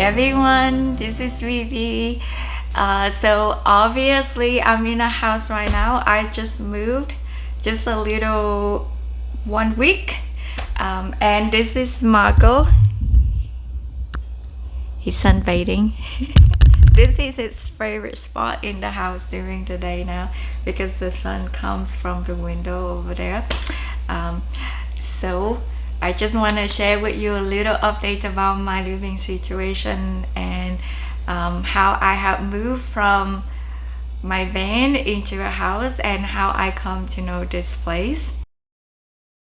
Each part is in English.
everyone, this is Vivi. So obviously I'm in a house right now. I just moved just a little 1 week, and this is Marco. He's sunbathing. This is his favorite spot in the house during the day now because the sun comes from the window over there. So I just want to share with you a little update about my living situation and how I have moved from my van into a house and how I come to know this place.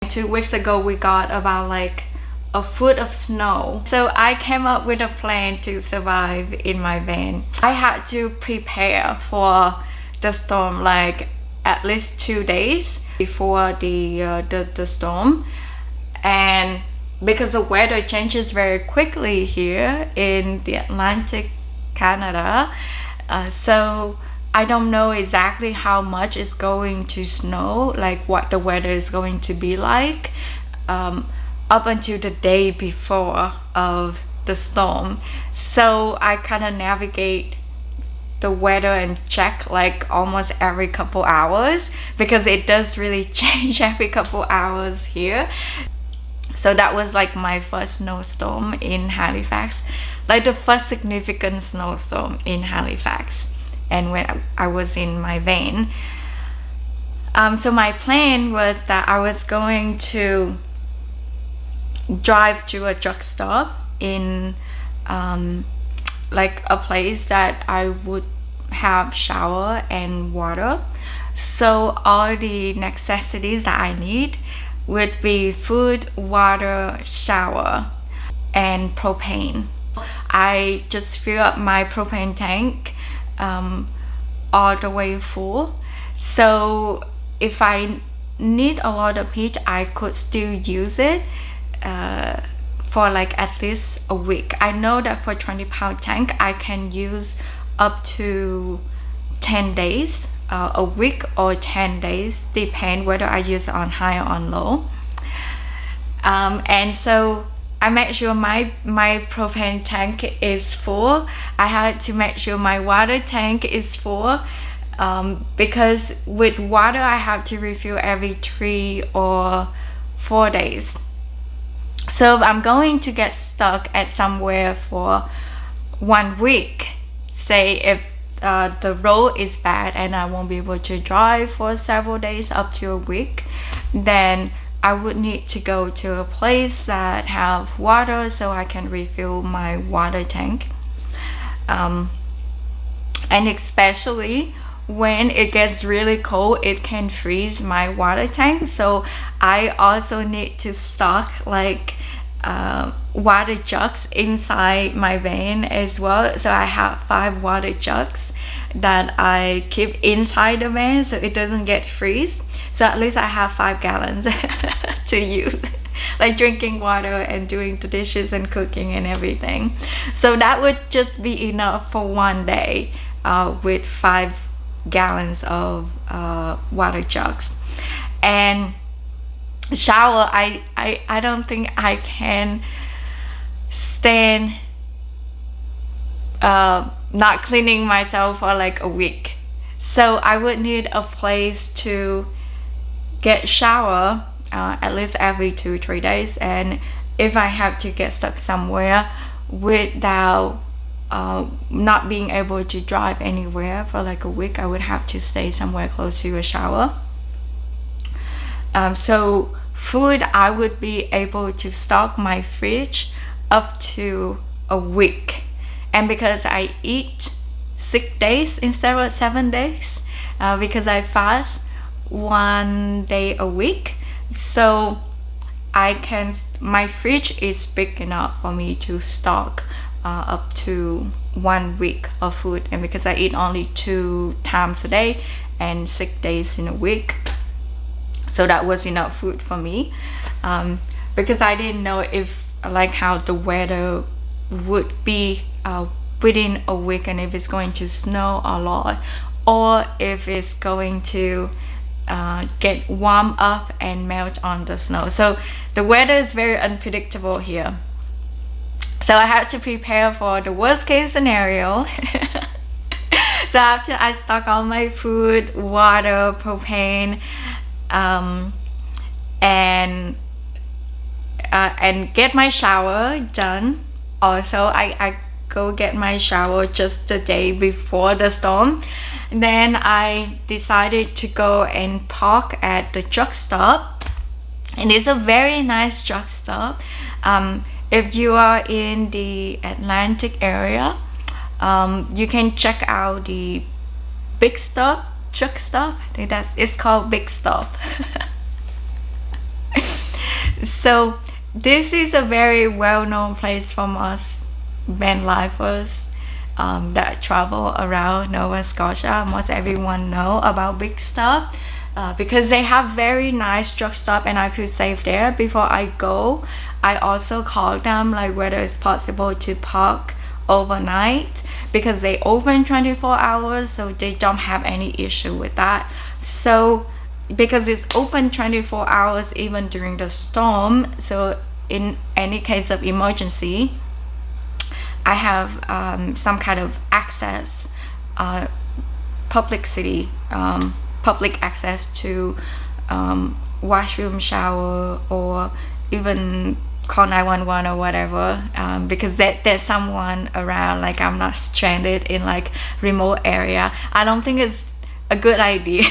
2 weeks ago we got about like a foot of snow, so I came up with a plan to survive in my van. I had to prepare for the storm like at least 2 days before the storm, and because the weather changes very quickly here in the Atlantic Canada, so I don't know exactly how much is going to snow, like what the weather is going to be like up until the day before of the storm. So I kind of navigate the weather and check like almost every couple hours because it does really change every couple hours here. So that was like my first snowstorm in Halifax, like the first significant snowstorm in Halifax, and when I was in my van. So my plan was that I was going to drive to a drugstore in like a place that I would have shower and water. So all the necessities that I need would be food, water, shower, and propane. I just fill up my propane tank all the way full. So if I need a lot of heat, I could still use it for like at least a week. I know that for 20-pound tank I can use up to 10 days, a week or 10 days, depend whether I use it on high or on low. And so I make sure my propane tank is full. I had to make sure my water tank is full, because with water I have to refill every 3 or 4 days. So if I'm going to get stuck at somewhere for 1 week, say if the road is bad and I won't be able to drive for several days up to a week, then I would need to go to a place that have water so I can refill my water tank. And especially when it gets really cold, it can freeze my water tank. So I also need to stock like water jugs inside my van as well. So I have 5 water jugs that I keep inside the van so it doesn't get freeze. So at least I have 5 gallons to use, like drinking water and doing the dishes and cooking and everything. So that would just be enough for 1 day with 5 gallons of water jugs. And shower, I don't think I can stand not cleaning myself for like a week. So I would need a place to get shower at least every 2-3 days. And if I have to get stuck somewhere without not being able to drive anywhere for like a week, I would have to stay somewhere close to a shower. So food, I would be able to stock my fridge up to a week. And because I eat 6 days instead of 7 days, because I fast 1 day a week, so my fridge is big enough for me to stock up to 1 week of food. And because I eat only 2 times a day and 6 days in a week, so that was enough food for me, because I didn't know if like how the weather would be within a week, and if it's going to snow a lot or if it's going to get warm up and melt on the snow. So the weather is very unpredictable here. So I had to prepare for the worst case scenario. So after I stock all my food, water, propane, and get my shower done. Also, I go get my shower just the day before the storm. Then I decided to go and park at the truck stop, and it's a very nice truck stop. If you are in the Atlantic area, you can check out the Big Stop truck stop. I think it's called Big Stop. So this is a very well-known place from us van lifers that travel around Nova Scotia. Most everyone know about Big Stop because they have very nice truck stop, and I feel safe there. Before I go, I also call them like whether it's possible to park overnight, because they open 24 hours, so they don't have any issue with that. So because it's open 24 hours even during the storm, so in any case of emergency, I have some kind of access, public access to washroom, shower, or even call 911 or whatever, because there's someone around. Like, I'm not stranded in like remote area. I don't think it's a good idea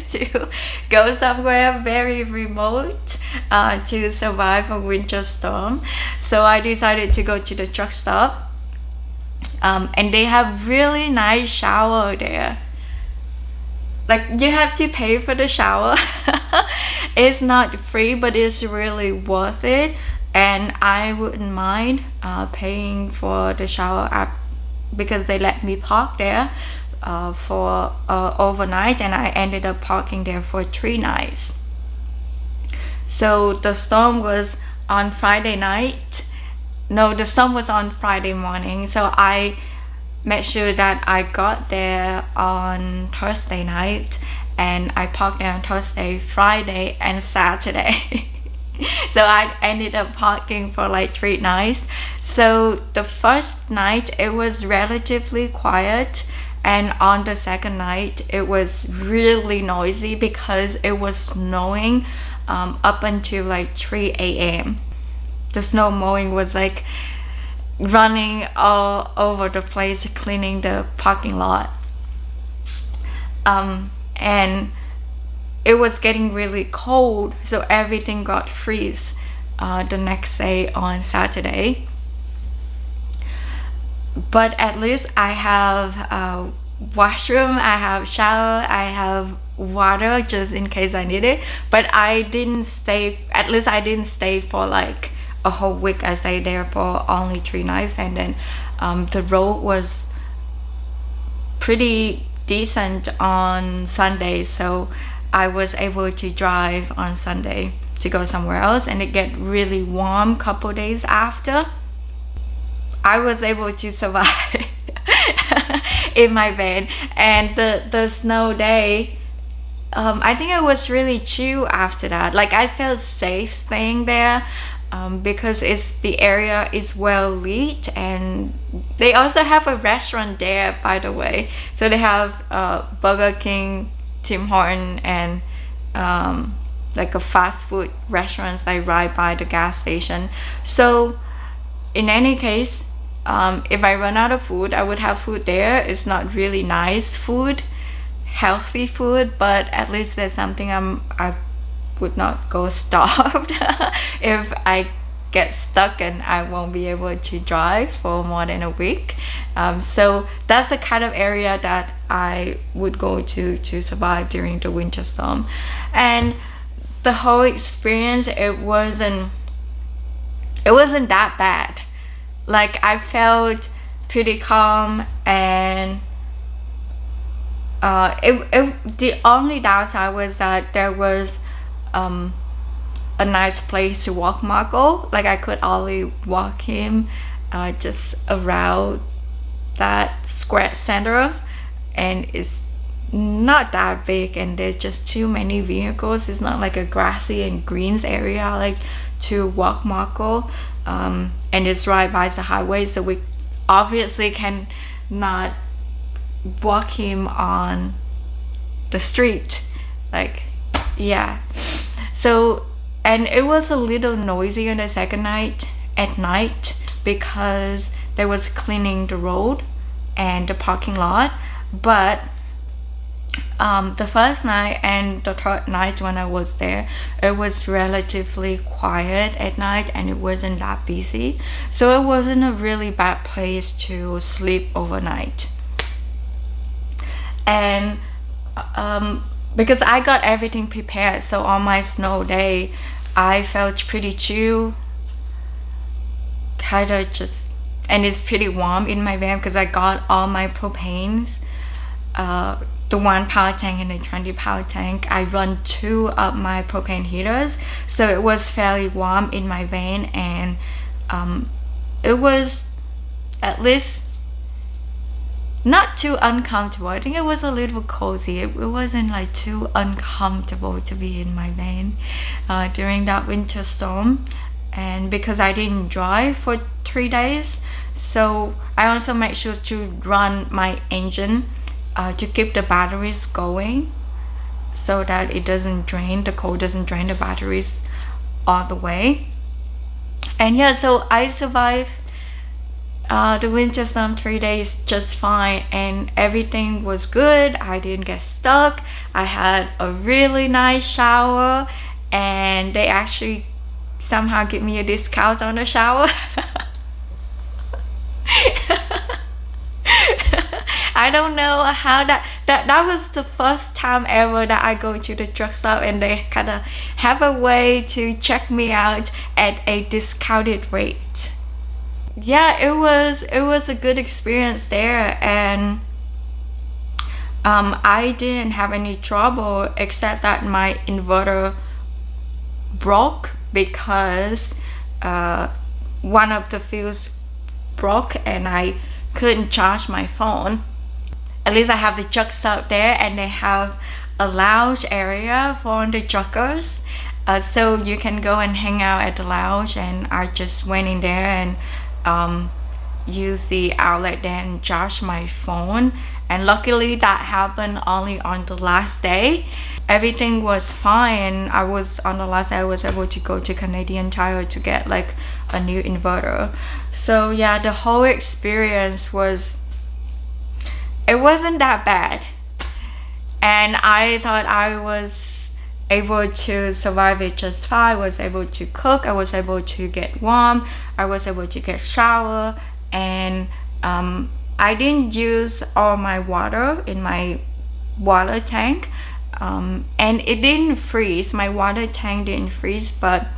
to go somewhere very remote to survive a winter storm. So I decided to go to the truck stop, and they have really nice shower there. Like, you have to pay for the shower. It's not free, but it's really worth it, and I wouldn't mind paying for the shower app, because they let me park there for overnight, and I ended up parking there for 3 nights. So the storm was on Friday night. No, the storm was on Friday morning, so I made sure that I got there on Thursday night, and I parked there on Thursday, Friday, and Saturday. So I ended up parking for like 3 nights. So the first night it was relatively quiet, and on the second night it was really noisy because it was snowing up until like 3 a.m. The snow mowing was like running all over the place, cleaning the parking lot, and it was getting really cold, so everything got freeze the next day on Saturday. But at least I have a washroom, I have shower, I have water just in case I need it. But I didn't stay, at least I didn't stay for like a whole week. I stayed there for only 3 nights, and then the road was pretty decent on Sunday, so I was able to drive on Sunday to go somewhere else, and it get really warm couple days after. I was able to survive in my van. And the snow day, I think it was really chill after that. Like, I felt safe staying there because the area is well lit, and they also have a restaurant there, by the way. So they have Burger King, Tim Hortons, and like a fast food restaurants like right by the gas station. So in any case, if I run out of food, I would have food there. It's not really nice food, healthy food, but at least there's something. I would not go starved if I get stuck and I won't be able to drive for more than a week. So that's the kind of area that I would go to survive during the winter storm. And the whole experience, it wasn't that bad. Like, I felt pretty calm, and the only downside was that there was a nice place to walk Marco. Like, I could only walk him just around that square center, and it's not that big, and there's just too many vehicles. It's not like a grassy and greens area I like to walk Marco, and it's right by the highway, so we obviously can not walk him on the street, like, yeah. So, and it was a little noisy on the second night at night because they was cleaning the road and the parking lot. But the first night and the third night when I was there, it was relatively quiet at night and it wasn't that busy, so it wasn't a really bad place to sleep overnight. And because I got everything prepared, so on my snow day I felt pretty chill, kind of just, and it's pretty warm in my van because I got all my propanes, the 1 power tank and the 20 power tank. I run 2 of my propane heaters, so it was fairly warm in my van, and it was at least not too uncomfortable. I think it was a little cozy. It wasn't like too uncomfortable to be in my van during that winter storm. And because I didn't drive for 3 days, so I also made sure to run my engine to keep the batteries going, so that it doesn't drain, the cold doesn't drain the batteries all the way. And yeah, so I survived the winter storm 3 days just fine, and everything was good. I didn't get stuck. I had a really nice shower, and they actually somehow give me a discount on the shower. I don't know how that was the first time ever that I go to the drugstore and they kind of have a way to check me out at a discounted rate. Yeah, it was a good experience there, and I didn't have any trouble except that my inverter broke because one of the fuses broke and I couldn't charge my phone. At least I have the jugs out there, and they have a lounge area for the joggers, so you can go and hang out at the lounge. And I just went in there and use the outlet there and charge my phone, and luckily that happened only on the last day. Everything was fine. On the last day I was able to go to Canadian Tire to get like a new inverter. So yeah, the whole experience it wasn't that bad, and I thought I was able to survive it just fine. I was able to cook, I was able to get warm, I was able to get shower, and I didn't use all my water in my water tank, and it didn't freeze. My water tank didn't freeze, but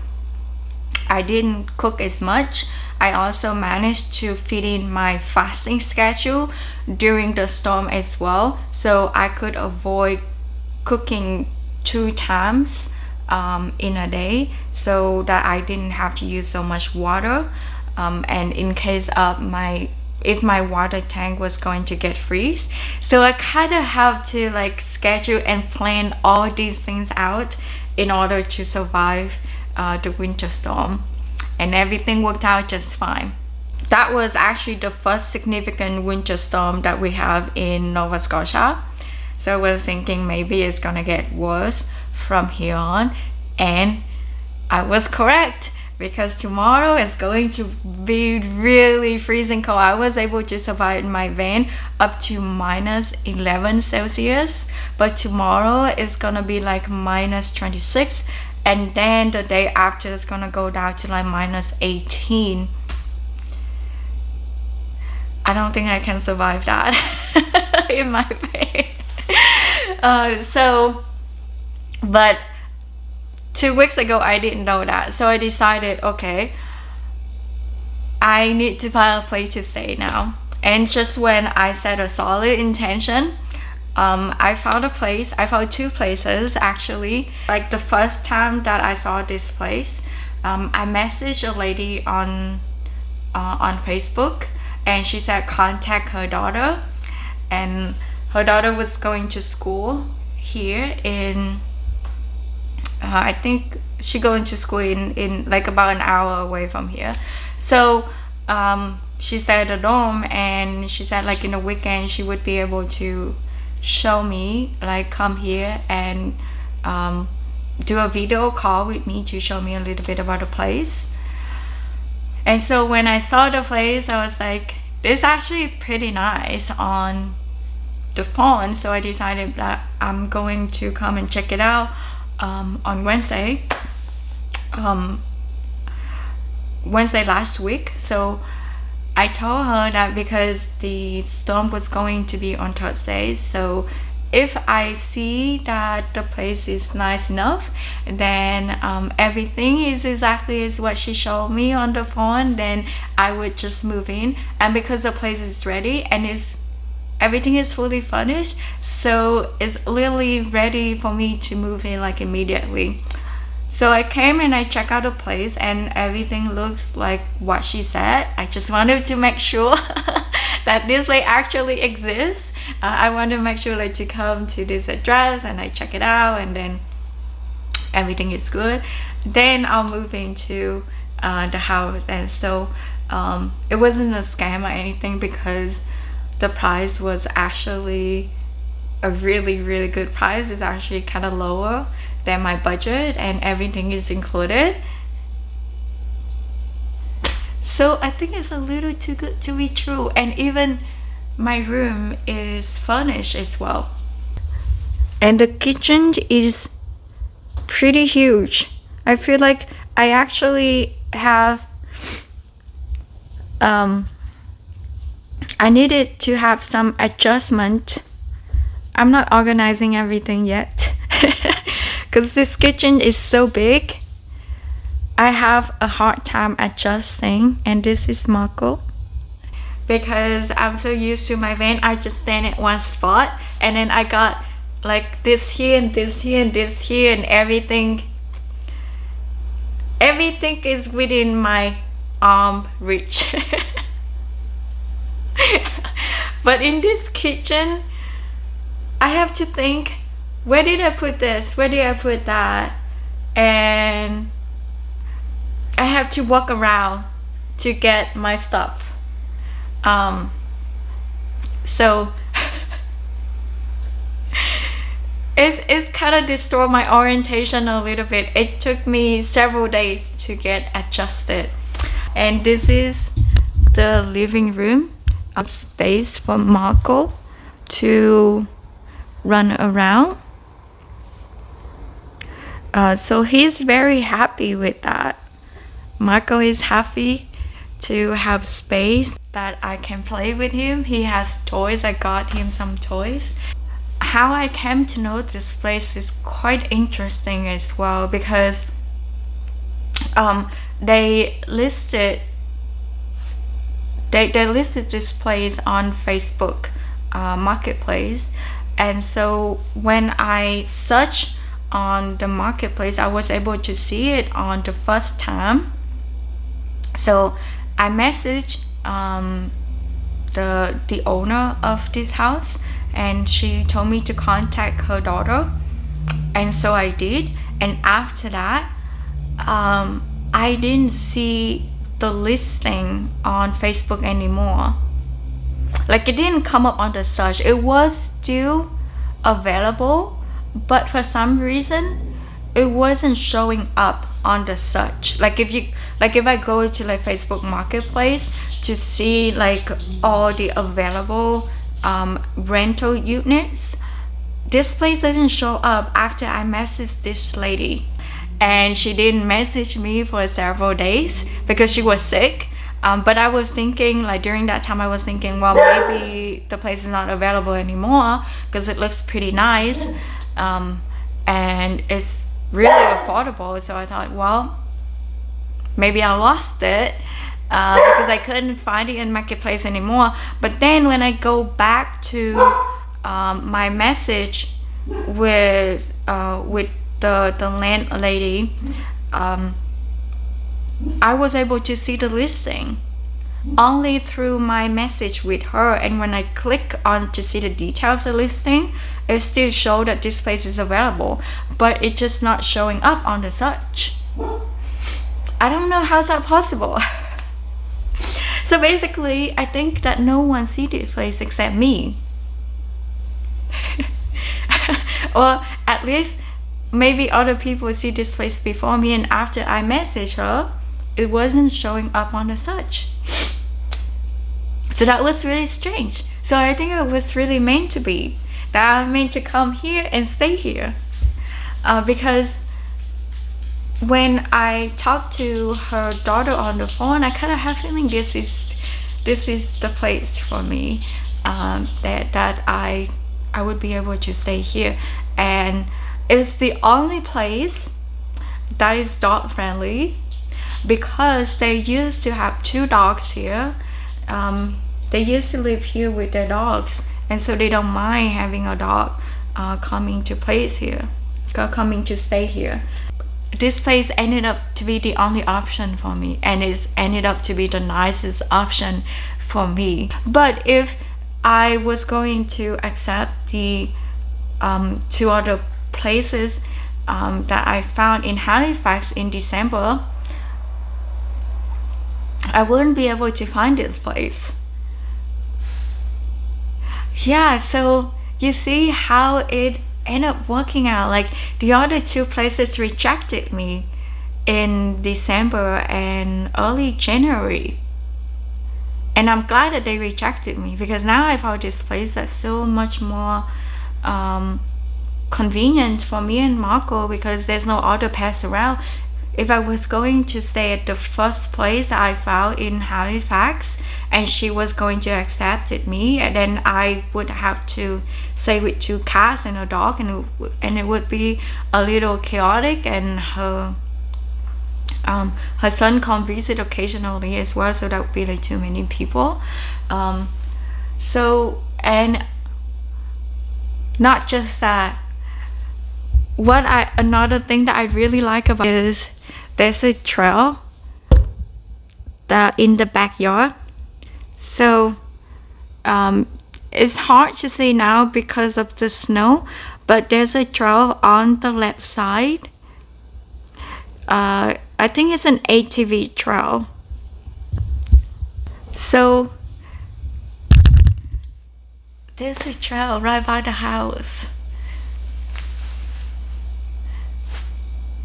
I didn't cook as much. I also managed to fit in my fasting schedule during the storm as well, so I could avoid cooking 2 times in a day, so that I didn't have to use so much water, and in case of if my water tank was going to get freeze. So I kind of have to like schedule and plan all these things out in order to survive the winter storm, and everything worked out just fine. That was actually the first significant winter storm that we have in Nova Scotia, so we're thinking maybe it's gonna get worse from here on, and I was correct, because tomorrow is going to be really freezing cold. I was able to survive in my van up to -11 Celsius, but tomorrow is gonna be like -26, and then the day after it's gonna go down to like -18. I don't think I can survive that in my van. But 2 weeks ago I didn't know that, so I decided, okay, I need to find a place to stay now. And just when I set a solid intention, I found a place. I found 2 places actually. Like the first time that I saw this place, I messaged a lady on Facebook, and she said contact her daughter, and her daughter was going to school here in I think she going to school in like about an hour away from here. So she stayed at home, and she said like in the weekend she would be able to show me, like come here and do a video call with me to show me a little bit about the place. And so when I saw the place, I was like, it's actually pretty nice on the phone. So I decided that I'm going to come and check it out on Wednesday last week. So I told her that because the storm was going to be on Thursday, so if I see that the place is nice enough, then everything is exactly as what she showed me on the phone, then I would just move in. And because the place is ready and everything is fully furnished, so it's literally ready for me to move in like immediately. So I came and I checked out the place, and everything looks like what she said. I just wanted to make sure that this place actually exists. I want to make sure like to come to this address, and I check it out, and then everything is good. Then I'll move into the house. And so it wasn't a scam or anything, because the price was actually a really, really good price. It's actually kind of lower than my budget, and everything is included. So I think it's a little too good to be true. And even my room is furnished as well, and the kitchen is pretty huge. I feel like I actually have I needed to have some adjustment. I'm not organizing everything yet because this kitchen is so big. I have a hard time adjusting. And this is Marco, because I'm so used to my van. I just stand at one spot, and then I got like this here and this here and this here, and everything is within my arm reach. But in this kitchen, I have to think, where did I put this? Where did I put that? And I have to walk around to get my stuff. So it's kind of destroyed my orientation a little bit. It took me several days to get adjusted. And this is the living room, space for Marco to run around. So he's very happy with that. Marco is happy to have space that I can play with him. He has toys. I got him some toys. How I came to know this place is quite interesting as well, because they listed this place on Facebook Marketplace. And so when I searched on the Marketplace, I was able to see it on the first time. So I messaged the owner of this house, and she told me to contact her daughter, and so I did. And after that, I didn't see the listing on Facebook anymore. Like, it didn't come up on the search. It was still available, but for some reason it wasn't showing up on the search. Like if I go to like Facebook Marketplace to see like all the available rental units, this place doesn't show up after I messaged this lady. And she didn't message me for several days because she was sick. But I was thinking, like during that time, I was thinking, well, maybe the place is not available anymore because it looks pretty nice, and it's really affordable. So I thought, well, maybe I lost it because I couldn't find it in Marketplace anymore. But then when I go back to my message with the landlady, I was able to see the listing. only through my message with her, and when I click on to see the details of the listing, it still shows that this place is available, but it's just not showing up on the search. I don't know how's that possible. So basically, I think that no one sees this place except me. Or at least maybe other people see this place before me, and after I message her, it wasn't showing up on the search. So that was really strange. So I think it was really meant to be, that I'm meant to come here and stay here. Because when I talked to her daughter on the phone, I kind of have feeling this is the place for me, that I would be able to stay here. And it's the only place that is dog friendly, because they used to have 2 dogs here. They used to live here with their dogs, and so they don't mind having a dog coming to stay here. This place ended up to be the only option for me, and it's ended up to be the nicest option for me. But if I was going to accept the 2 other places that I found in Halifax in December, I wouldn't be able to find this place. Yeah, so you see how it ended up working out. Like, the other 2 places rejected me in December and early January, and I'm glad that they rejected me, because now I found this place that's so much more convenient for me and Marco, because there's no other pets around. If I was going to stay at the first place that I found in Halifax, and she was going to accept me, and then I would have to stay with 2 cats and a dog, and it would be a little chaotic, and her son come visit occasionally as well, so that would be like too many people. So, and not just that, another thing that I really like about it is there's a trail that in the backyard. So it's hard to see now because of the snow, but there's a trail on the left side. I think it's an ATV trail. So there's a trail right by the house.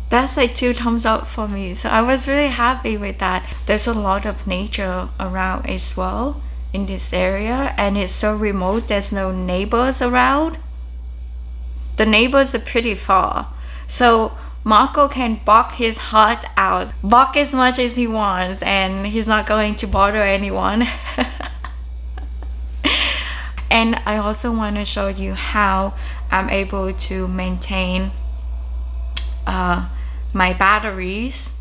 That's like 2 thumbs up for me. So I was really happy with that. There's a lot of nature around as well in this area, and it's so remote, there's no neighbors around. The neighbors are pretty far, so Marco can bark his heart out, bark as much as he wants, and he's not going to bother anyone. And I also want to show you how I'm able to maintain my batteries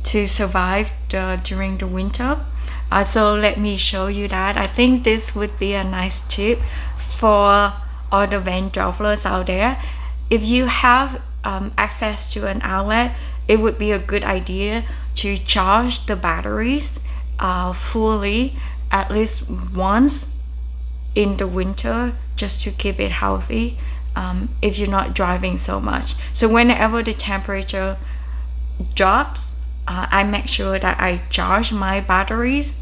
to survive during the winter. So let me show you that. I think this would be a nice tip for all the van travelers out there. If you have access to an outlet, it would be a good idea to charge the batteries fully at least once in the winter, just to keep it healthy. If you're not driving so much. So whenever the temperature drops, I make sure that I charge my batteries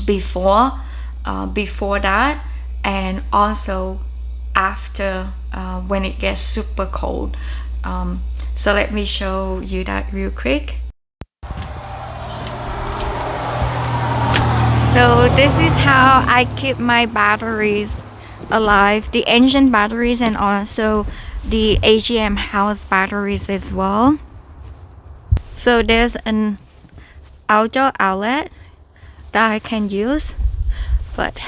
before that, and also after when it gets super cold. So let me show you that real quick. So this is how I keep my batteries alive, the engine batteries and also the AGM house batteries as well. So there's an outdoor outlet that I can use, but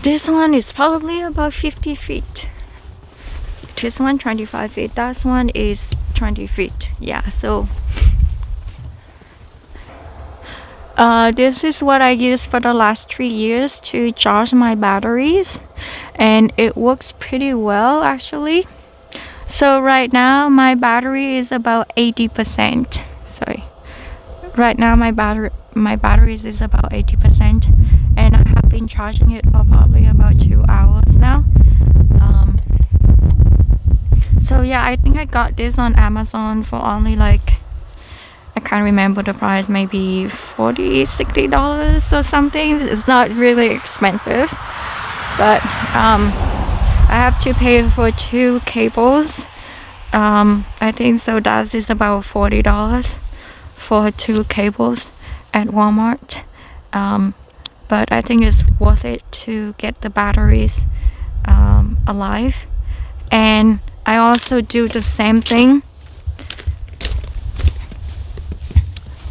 this one is probably about 50 feet. This one 25 feet, that one is 20 feet. Yeah, so this is what I used for the last 3 years to charge my batteries, and it works pretty well actually. So right now my battery is about 80%. Sorry, right now my my batteries is about 80%, and I have been charging it for probably about 2 hours now. So yeah, I think I got this on Amazon for only like, I can't remember the price, maybe $40-$60 or something. It's not really expensive, but I have to pay for 2 cables. I think so that is about $40 for 2 cables at Walmart. But I think it's worth it to get the batteries alive. And I also do the same thing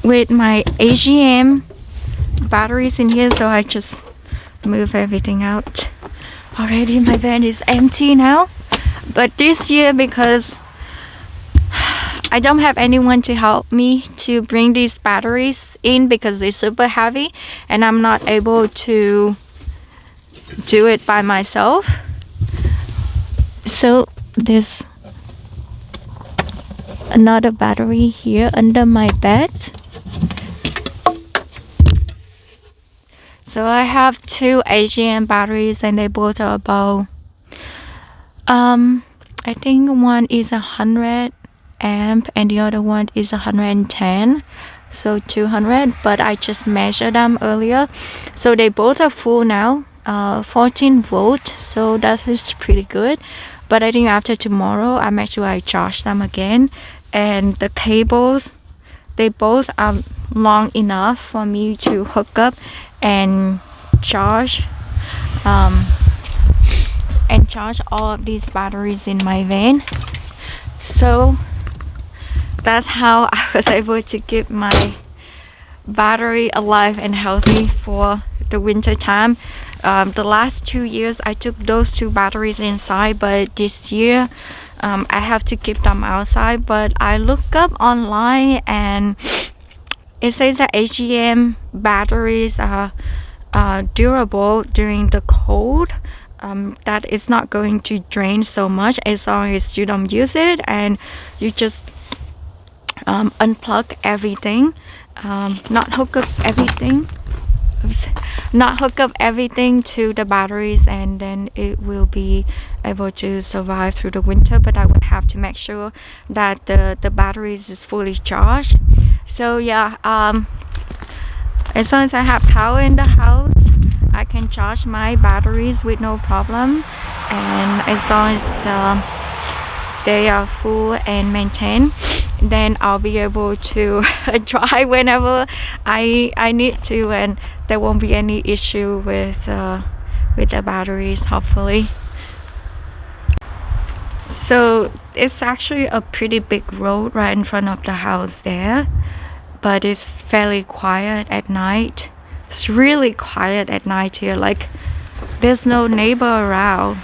with my AGM batteries in here, so I just move everything out. Already my van is empty now, but this year, because I don't have anyone to help me to bring these batteries in because they're super heavy and I'm not able to do it by myself, so there's another battery here under my bed. So I have 2 AGM batteries and they both are about I think one is 100 amp and the other one is 110, so 200, but I just measured them earlier, so they both are full now, 14 volt, so that is pretty good. But I think after tomorrow I make sure I charge them again. And the cables, they both are long enough for me to hook up and charge all of these batteries in my van. So that's how I was able to keep my battery alive and healthy for the winter time. The last 2 years I took those 2 batteries inside, but this year I have to keep them outside. But I look up online and it says that AGM batteries are durable during the cold, that it's not going to drain so much as long as you don't use it and you just unplug everything, not hook up everything to the batteries, and then it will be able to survive through the winter. But I would have to make sure that the batteries is fully charged. So yeah, as long as I have power in the house, I can charge my batteries with no problem, and as long as they are full and maintained, then I'll be able to drive whenever I need to, and there won't be any issue with the batteries, hopefully. So it's actually a pretty big road right in front of the house there, but it's fairly quiet at night. It's really quiet at night here, like there's no neighbor around.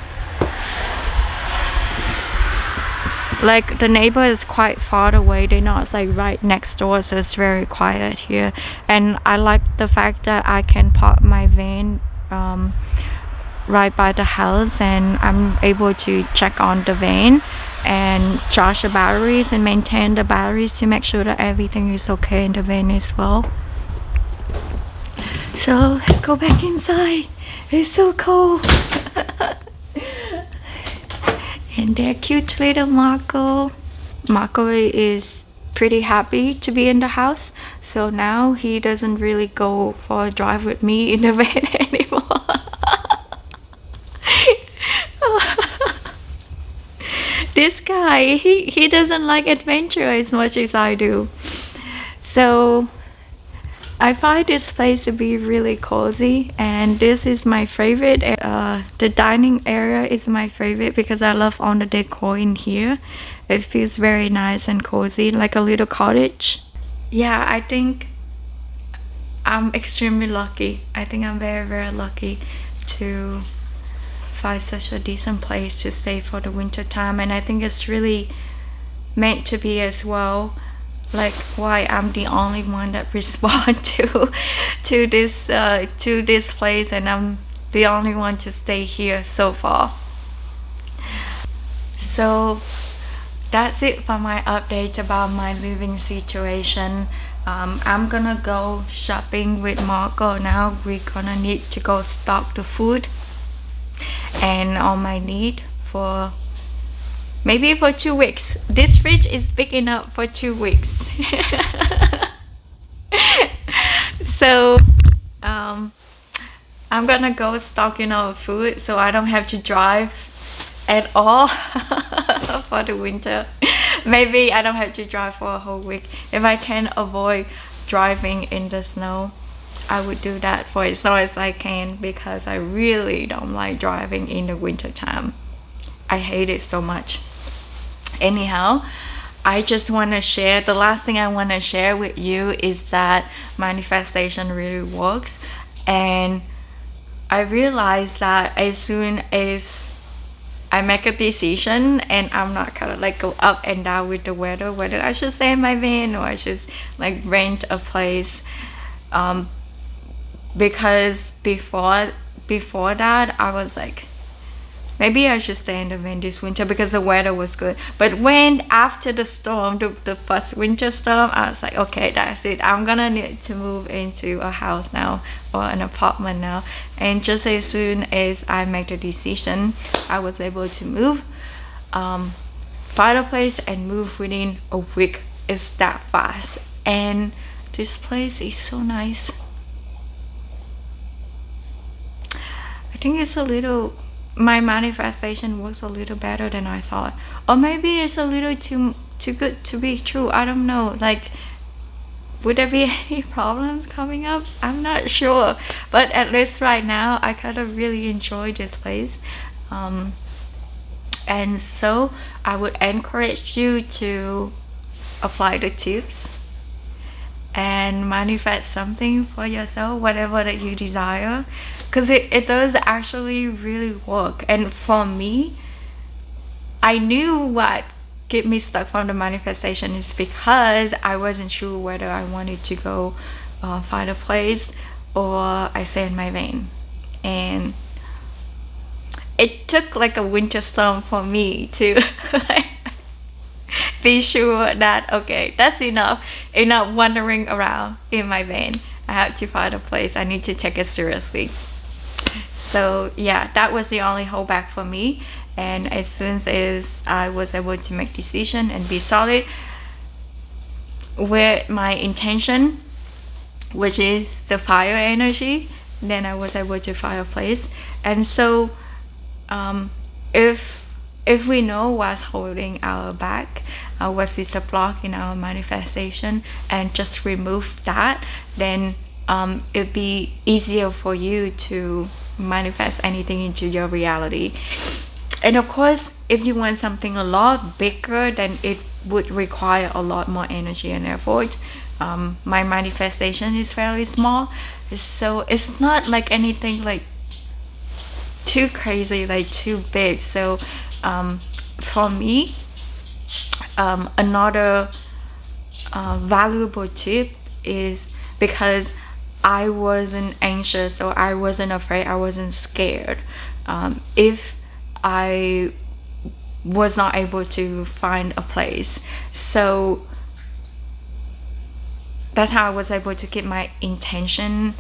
Like the neighbor is quite far away, they're not like right next door, so it's very quiet here. And I like the fact that I can park my van right by the house, and I'm able to check on the van and charge the batteries and maintain the batteries to make sure that everything is okay in the van as well. So let's go back inside. It's so cold. And their cute little Marco. Marco is pretty happy to be in the house, so now he doesn't really go for a drive with me in the van anymore. This guy, he doesn't like adventure as much as I do. So I find this place to be really cozy, and this is my favorite. The dining area is my favorite because I love all the decor in here. It feels very nice and cozy, like a little cottage. Yeah, I think I'm extremely lucky. I think I'm very, very lucky to find such a decent place to stay for the winter time, and I think it's really meant to be as well. Like why I'm the only one that respond to this place, and I'm the only one to stay here so far. So that's it for my update about my living situation. I'm gonna go shopping with Marco now. We're gonna need to go stock the food and all my need for maybe for 2 weeks. This fridge is big enough for 2 weeks. So I'm gonna go stocking all food so I don't have to drive at all for the winter. Maybe I don't have to drive for a whole week. If I can avoid driving in the snow, I would do that for as long as I can, because I really don't like driving in the winter time. I hate it so much. Anyhow, I just want to share, the last thing I want to share with you is that manifestation really works. And I realized that as soon as I make a decision and I'm not kind of like go up and down with the weather, whether I should stay in my van or I should like rent a place, because before that I was like, maybe I should stay in the van this winter because the weather was good. But when after the storm, the first winter storm, I was like, okay, that's it. I'm gonna need to move into a house now or an apartment now. And just as soon as I made the decision, I was able to move, find a place and move within a week. It's that fast. And this place is so nice. I think it's a little, my manifestation was a little better than I thought, or maybe it's a little too good to be true. I don't know, like, would there be any problems coming up? I'm not sure, but at least right now I kind of really enjoy this place. And so I would encourage you to apply the tips and manifest something for yourself, whatever that you desire, because it does actually really work. And for me, I knew what kept me stuck from the manifestation is because I wasn't sure whether I wanted to go find a place or I stay in my van. And it took like a winter storm for me to like be sure that, okay, that's enough wandering around in my van. I have to find a place. I need to take it seriously. So yeah, that was the only holdback for me. And as soon as I was able to make decision and be solid with my intention, which is the fire energy, then I was able to find a place. And so if we know what's holding our back, what is the block in our manifestation, and just remove that, then it'd be easier for you to manifest anything into your reality. And of course, if you want something a lot bigger, then it would require a lot more energy and effort. My manifestation is fairly small, so it's not like anything like too crazy, like too big. So for me, another valuable tip is, because I wasn't anxious or I wasn't afraid, I wasn't scared, if I was not able to find a place. So that's how I was able to keep my intention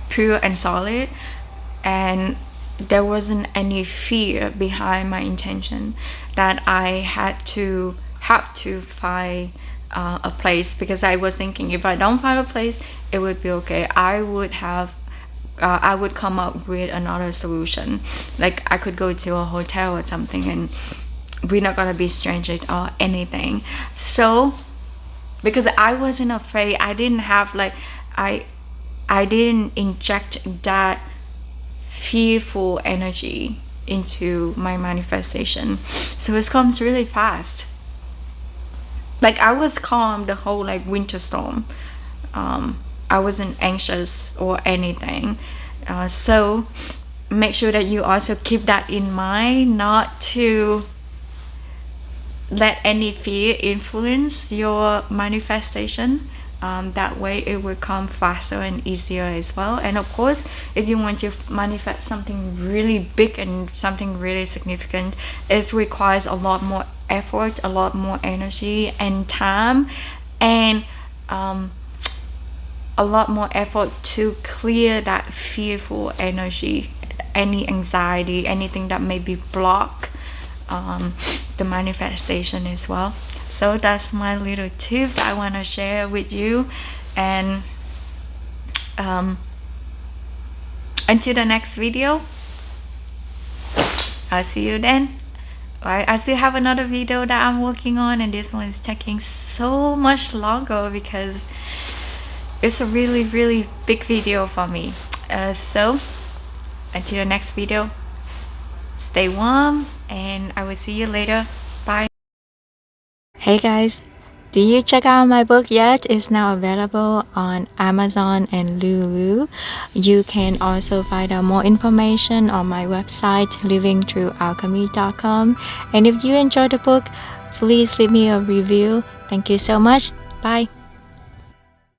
pure and solid, and there wasn't any fear behind my intention that I had to find a place, because I was thinking if I don't find a place, it would be okay. I would come up with another solution, like I could go to a hotel or something and we're not gonna be strangers or anything. So because I wasn't afraid, I didn't have like I didn't inject that fearful energy into my manifestation, so it comes really fast. Like I was calm the whole like winter storm. I wasn't anxious or anything. So make sure that you also keep that in mind, not to let any fear influence your manifestation. That way it will come faster and easier as well. And of course, if you want to manifest something really big and something really significant, it requires a lot more effort, a lot more energy and time, and a lot more effort to clear that fearful energy, any anxiety, anything that may be block the manifestation as well. So that's my little tip that I want to share with you. And until the next video, I'll see you then. I still have another video that I'm working on, and this one is taking so much longer because it's a really big video for me. So until the next video, stay warm, and I will see you later. Bye. Hey guys, did you check out my book yet? It's now available on Amazon and Lulu. You can also find out more information on my website, livingthroughalchemy.com. And if you enjoyed the book, please leave me a review. Thank you so much. Bye.